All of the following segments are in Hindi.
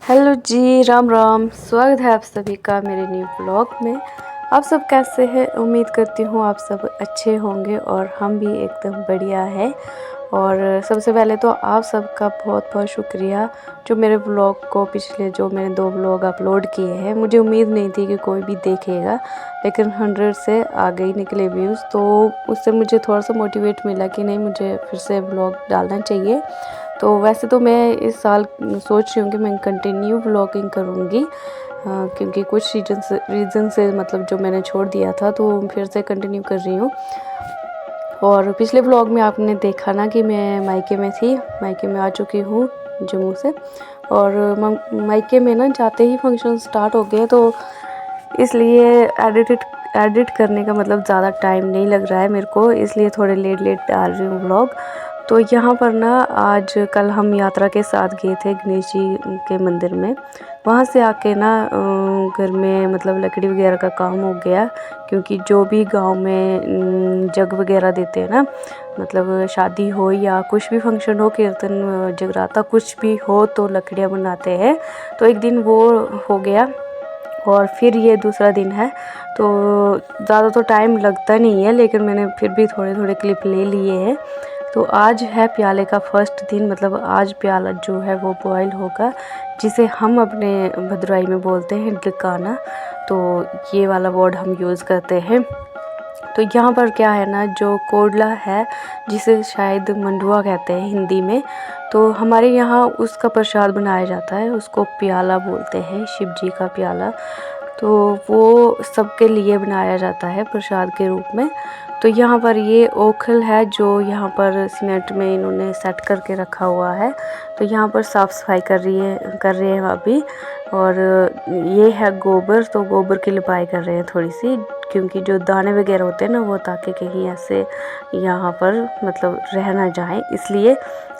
हेलो जी, राम राम। स्वागत है आप सभी का मेरे न्यू ब्लॉग में। आप सब कैसे हैं? उम्मीद करती हूँ आप सब अच्छे होंगे और हम भी एकदम बढ़िया है। और सबसे पहले तो आप सबका बहुत बहुत शुक्रिया जो मेरे ब्लॉग को पिछले जो मैंने 2 ब्लॉग अपलोड किए हैं। मुझे उम्मीद नहीं थी कि कोई भी देखेगा, लेकिन 100 से आगे ही निकले व्यूज़, तो उससे मुझे थोड़ा सा मोटिवेट मिला कि नहीं, मुझे फिर से ब्लॉग डालना चाहिए। तो वैसे तो मैं इस साल सोच रही हूँ कि मैं कंटिन्यू व्लॉगिंग करूँगी, क्योंकि कुछ रीज़न से मतलब जो मैंने छोड़ दिया था तो फिर से कंटिन्यू कर रही हूँ। और पिछले व्लॉग में आपने देखा ना कि मैं मायके में थी, मायके में आ चुकी हूँ जम्मू से। और मायके में ना जाते ही फंक्शन स्टार्ट हो गए, तो इसलिए एडिट करने का मतलब ज़्यादा टाइम नहीं लग रहा है मेरे को, इसलिए थोड़े लेट डाल रही हूँ व्लॉग। तो यहाँ पर ना आज कल हम यात्रा के साथ गए थे गणेश जी के मंदिर में। वहाँ से आके ना घर में मतलब लकड़ी वगैरह का काम हो गया, क्योंकि जो भी गांव में जग वगैरह देते हैं ना, मतलब शादी हो या कुछ भी फंक्शन हो, कीर्तन जगराता कुछ भी हो, तो लकड़ियाँ बनाते हैं। तो एक दिन वो हो गया और फिर ये दूसरा दिन है। तो ज़्यादा तो टाइम लगता नहीं है, लेकिन मैंने फिर भी थोड़े क्लिप ले लिए हैं। तो आज है प्याले का फर्स्ट दिन, मतलब आज प्याला जो है वो बॉयल होगा, जिसे हम अपने भद्रवाही में बोलते हैं डकाना। तो ये वाला वर्ड हम यूज़ करते हैं। तो यहाँ पर क्या है ना, जो कोडला है जिसे शायद मंडुआ कहते हैं हिंदी में, तो हमारे यहाँ उसका प्रसाद बनाया जाता है, उसको प्याला बोलते हैं, शिव जी का प्याला। तो वो सबके लिए बनाया जाता है प्रसाद के रूप में। तो यहाँ पर ये ओखल है जो यहाँ पर सीमेंट में इन्होंने सेट करके रखा हुआ है। तो यहाँ पर साफ़ सफाई कर रहे हैं अभी। और ये है गोबर, तो गोबर की लिपाई कर रहे हैं थोड़ी सी, क्योंकि जो दाने वगैरह होते हैं ना, वो ताकि कहीं ऐसे यहाँ पर मतलब रह ना जाए, इसलिए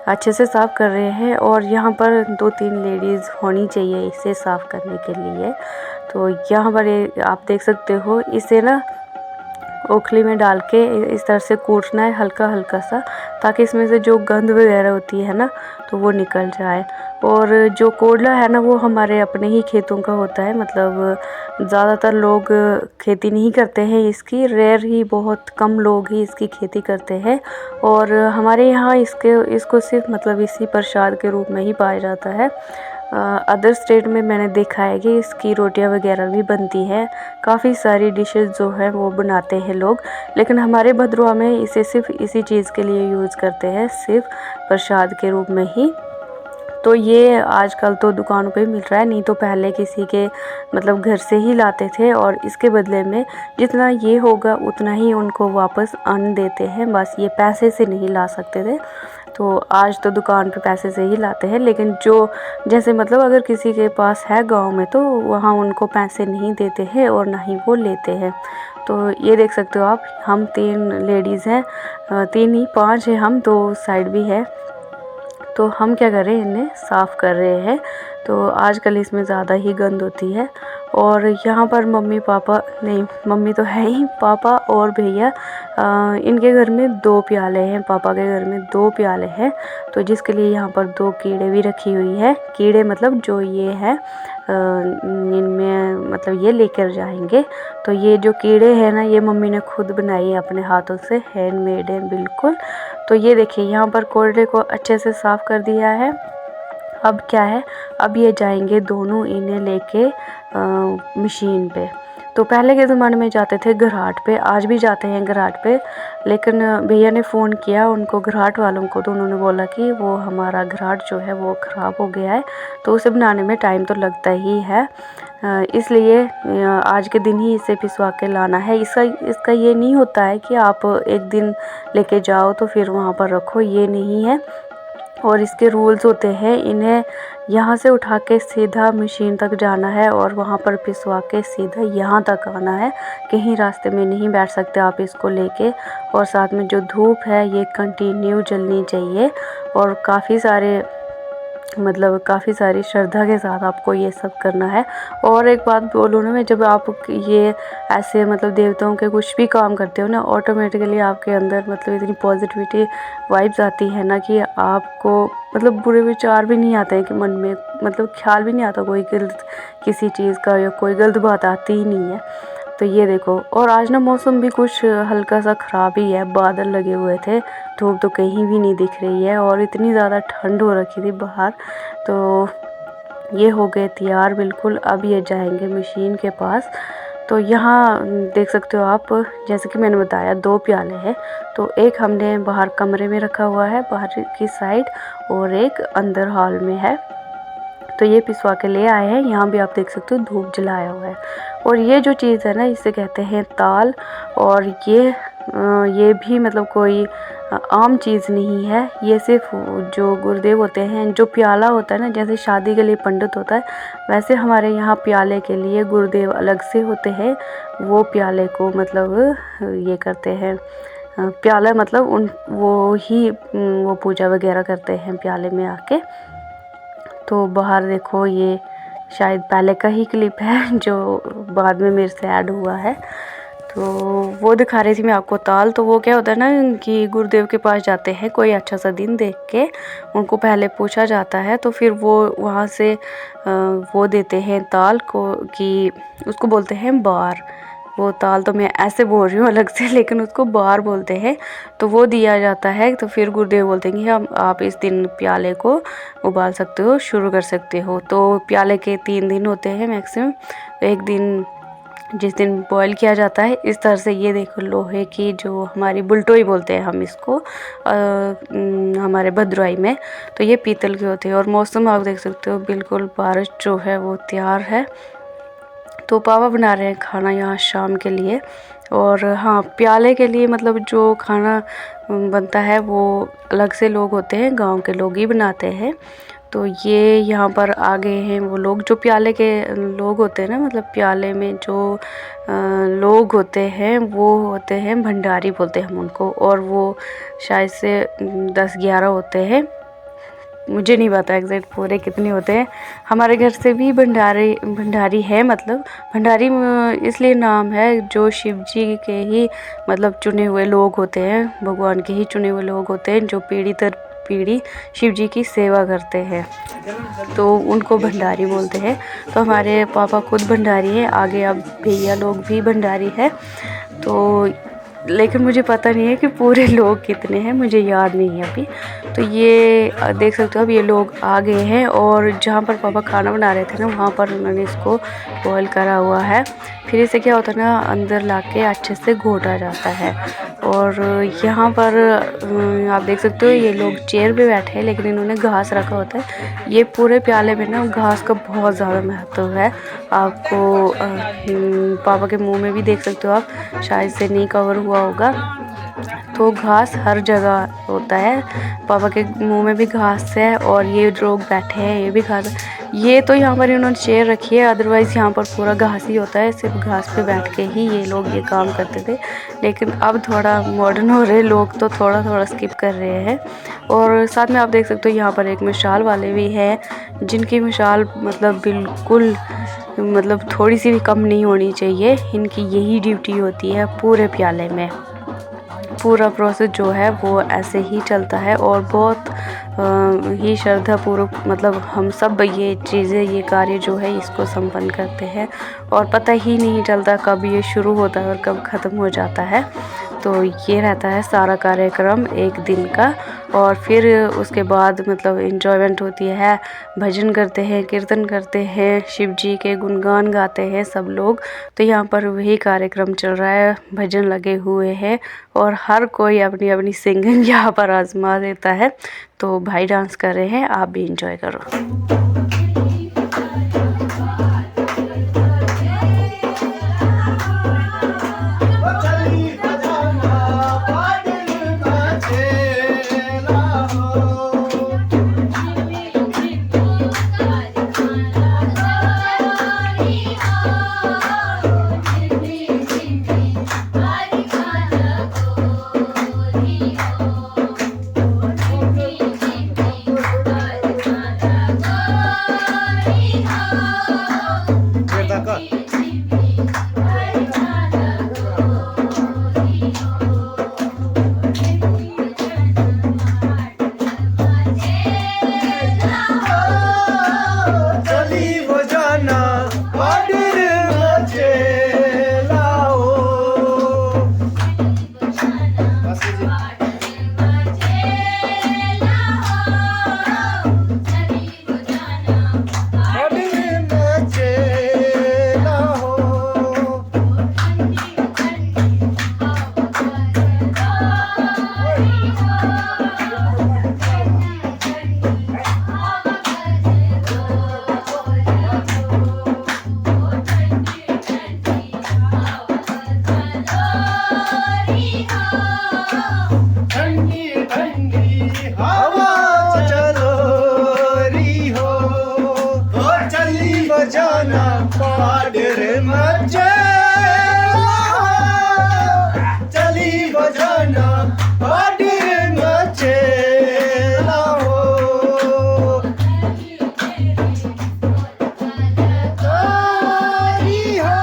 अच्छे से साफ़ कर रहे हैं। और यहाँ पर 2-3 लेडीज़ होनी चाहिए इसे साफ़ करने के लिए। तो यहाँ पर ये आप देख सकते हो, इसे ना ओखली में डाल के इस तरह से कूटना है हल्का हल्का सा, ताकि इसमें से जो गंद वगैरह होती है ना, तो वो निकल जाए। और जो कोडला है ना, वो हमारे अपने ही खेतों का होता है, मतलब ज़्यादातर लोग खेती नहीं करते हैं इसकी, रेयर ही बहुत कम लोग ही इसकी खेती करते हैं। और हमारे यहाँ इसको सिर्फ मतलब इसी प्रसाद के रूप में ही पाया जाता है। अदर स्टेट में मैंने देखा है कि इसकी रोटियां वगैरह भी बनती हैं, काफ़ी सारी डिशेस जो है वो बनाते हैं लोग, लेकिन हमारे भद्रवा में इसे सिर्फ इसी चीज़ के लिए यूज़ करते हैं, सिर्फ प्रसाद के रूप में ही। तो ये आजकल तो दुकानों पे मिल रहा है, नहीं तो पहले किसी के मतलब घर से ही लाते थे, और इसके बदले में जितना ये होगा उतना ही उनको वापस अन्न देते हैं, बस ये पैसे से नहीं ला सकते थे। तो आज तो दुकान पे पैसे से ही लाते हैं, लेकिन जो जैसे मतलब अगर किसी के पास है गांव में, तो वहाँ उनको पैसे नहीं देते हैं और ना ही वो लेते हैं। तो ये देख सकते हो आप, हम 3 लेडीज़ हैं, 3 ही 5 हैं हम, 2 साइड भी है। तो हम क्या कर रहे हैं, इन्हें साफ़ कर रहे हैं। तो आजकल इसमें ज़्यादा ही गंद होती है। और यहाँ पर मम्मी पापा नहीं, मम्मी तो है ही, पापा और भैया, इनके घर में 2 प्याले हैं, पापा के घर में 2 प्याले हैं। तो जिसके लिए यहाँ पर 2 कीड़े भी रखी हुई है, कीड़े मतलब जो ये है इनमें मतलब ये लेकर जाएंगे। तो ये जो कीड़े हैं ना, ये मम्मी ने खुद बनाई है अपने हाथों से, हैंडमेड है बिल्कुल। तो ये देखिए, यहाँ पर कोयले को अच्छे से साफ़ कर दिया है। अब क्या है, अब ये जाएंगे दोनों इन्हें लेके मशीन पे। तो पहले के ज़माने में जाते थे घराट पे, आज भी जाते हैं घराट पे, लेकिन भैया ने फ़ोन किया उनको घराट वालों को, तो उन्होंने बोला कि वो हमारा घराट जो है वो ख़राब हो गया है, तो उसे बनाने में टाइम तो लगता ही है, इसलिए आज के दिन ही इसे पिसवा के लाना है। इसका ये नहीं होता है कि आप एक दिन लेके जाओ तो फिर वहाँ पर रखो, ये नहीं है। और इसके रूल्स होते हैं, इन्हें यहाँ से उठा के सीधा मशीन तक जाना है और वहाँ पर पिसवा के सीधा यहाँ तक आना है। कहीं रास्ते में नहीं बैठ सकते आप इसको लेके। और साथ में जो धूप है ये कंटिन्यू जलनी चाहिए और काफ़ी सारी श्रद्धा के साथ आपको ये सब करना है। और एक बात बोलूँ ना मैं, जब आप ये ऐसे देवताओं के कुछ भी काम करते हो ना, ऑटोमेटिकली आपके अंदर इतनी पॉजिटिविटी वाइब्स आती है ना कि आपको बुरे विचार भी नहीं आते हैं कि मन में ख्याल भी नहीं आता कोई गलत किसी चीज़ का, या कोई गलत बात आती ही नहीं है। तो ये देखो, और आज ना मौसम भी कुछ हल्का सा ख़राब ही है, बादल लगे हुए थे, धूप तो कहीं भी नहीं दिख रही है और इतनी ज़्यादा ठंड हो रखी थी बाहर। तो ये हो गए तैयार बिल्कुल। अब ये जाएंगे मशीन के पास। तो यहाँ देख सकते हो आप, जैसे कि मैंने बताया 2 प्याले हैं। तो एक हमने बाहर कमरे में रखा हुआ है बाहर की साइड, और एक अंदर हॉल में है। तो ये पिसवा के ले आए हैं। यहाँ भी आप देख सकते हो धूप जलाया हुआ है। और ये जो चीज़ है ना, इसे कहते हैं ताल। और ये भी कोई आम चीज़ नहीं है। ये सिर्फ जो गुरुदेव होते हैं, जो प्याला होता है ना, जैसे शादी के लिए पंडित होता है, वैसे हमारे यहाँ प्याले के लिए गुरुदेव अलग से होते हैं। वो प्याले को ये करते हैं, प्याला वो पूजा वगैरह करते हैं प्याले में आके। तो बाहर देखो, ये शायद पहले का ही क्लिप है जो बाद में मेरे से ऐड हुआ है। तो वो दिखा रही थी मैं आपको ताल। तो वो क्या होता है ना कि गुरुदेव के पास जाते हैं कोई अच्छा सा दिन देख के, उनको पहले पूछा जाता है, तो फिर वो वहाँ से वो देते हैं ताल को, कि उसको बोलते हैं बार। वो ताल तो मैं ऐसे बोल रही हूँ अलग से, लेकिन उसको बार बोलते हैं। तो वो दिया जाता है। तो फिर गुरुदेव बोलते हैं कि आप इस दिन प्याले को उबाल सकते हो, शुरू कर सकते हो। तो प्याले के 3 दिन होते हैं मैक्सिमम। एक दिन जिस दिन बॉयल किया जाता है, इस तरह से ये देखो, लोहे की जो हमारी बुलटोई बोलते हैं हम इसको हमारे भद्रवाही में। तो ये पीतल के होते हैं। और मौसम आप देख सकते हो बिल्कुल, बारिश जो है वो तैयार है। तो पापा बना रहे हैं खाना यहाँ शाम के लिए। और हाँ, प्याले के लिए जो खाना बनता है वो अलग से लोग होते हैं, गांव के लोग ही बनाते हैं। तो ये यहाँ पर आ गए हैं वो लोग, जो प्याले के लोग होते हैं ना, प्याले में जो लोग होते हैं वो होते हैं भंडारी बोलते हैं हम उनको। और वो शायद से 10-11 होते हैं, मुझे नहीं पता एग्जैक्ट पूरे कितने होते हैं। हमारे घर से भी भंडारी है। भंडारी इसलिए नाम है, जो शिव जी के ही चुने हुए लोग होते हैं, भगवान के ही चुने हुए लोग होते हैं, जो पीढ़ी दर पीढ़ी शिव जी की सेवा करते हैं, तो उनको भंडारी बोलते हैं। तो हमारे पापा खुद भंडारी हैं, आगे अब भैया लोग भी भंडारी है। तो लेकिन मुझे पता नहीं है कि पूरे लोग कितने हैं, मुझे याद नहीं है अभी। तो ये देख सकते हो, अब ये लोग आ गए हैं। और जहाँ पर पापा खाना बना रहे थे ना, वहाँ पर उन्होंने इसको बॉयल करा हुआ है। फिर इसे क्या होता है ना, अंदर लाके अच्छे से घोटा जाता है। और यहाँ पर आप देख सकते हो, ये लोग चेयर पे बैठे हैं, लेकिन इन्होंने घास रखा होता है। ये पूरे प्याले में ना घास का बहुत ज़्यादा महत्व है। आपको पापा के मुंह में भी देख सकते हो आप, शायद से नहीं कवर हुआ होगा। तो घास हर जगह होता है, पापा के मुंह में भी घास है। और ये लोग बैठे हैं, ये भी घास। ये तो यहाँ पर इन्होंने चेयर रखी है, अदरवाइज़ यहाँ पर पूरा घास ही होता है। सिर्फ घास पे बैठ के ही ये लोग ये काम करते थे। लेकिन अब थोड़ा मॉडर्न हो रहे लोग, तो थोड़ा थोड़ा स्किप कर रहे हैं। और साथ में आप देख सकते हो, यहाँ पर एक मशाल वाले भी हैं, जिनकी मशाल बिल्कुल थोड़ी सी भी कम नहीं होनी चाहिए। इनकी यही ड्यूटी होती है पूरे प्याले में। पूरा प्रोसेस जो है वो ऐसे ही चलता है। और बहुत ही श्रद्धापूर्वक हम सब ये चीज़ें, ये कार्य जो है इसको संपन्न करते हैं। और पता ही नहीं चलता कब ये शुरू होता है और कब ख़त्म हो जाता है। तो ये रहता है सारा कार्यक्रम एक दिन का। और फिर उसके बाद एंजॉयमेंट होती है, भजन करते हैं, कीर्तन करते हैं, शिव जी के गुणगान गाते हैं सब लोग। तो यहाँ पर वही कार्यक्रम चल रहा है, भजन लगे हुए हैं और हर कोई अपनी अपनी सिंगिंग यहाँ पर आजमा देता है। तो भाई डांस कर रहे हैं, आप भी इंजॉय करो। मचेला हो चली बजाना पार्टी मचेला हो तारी हो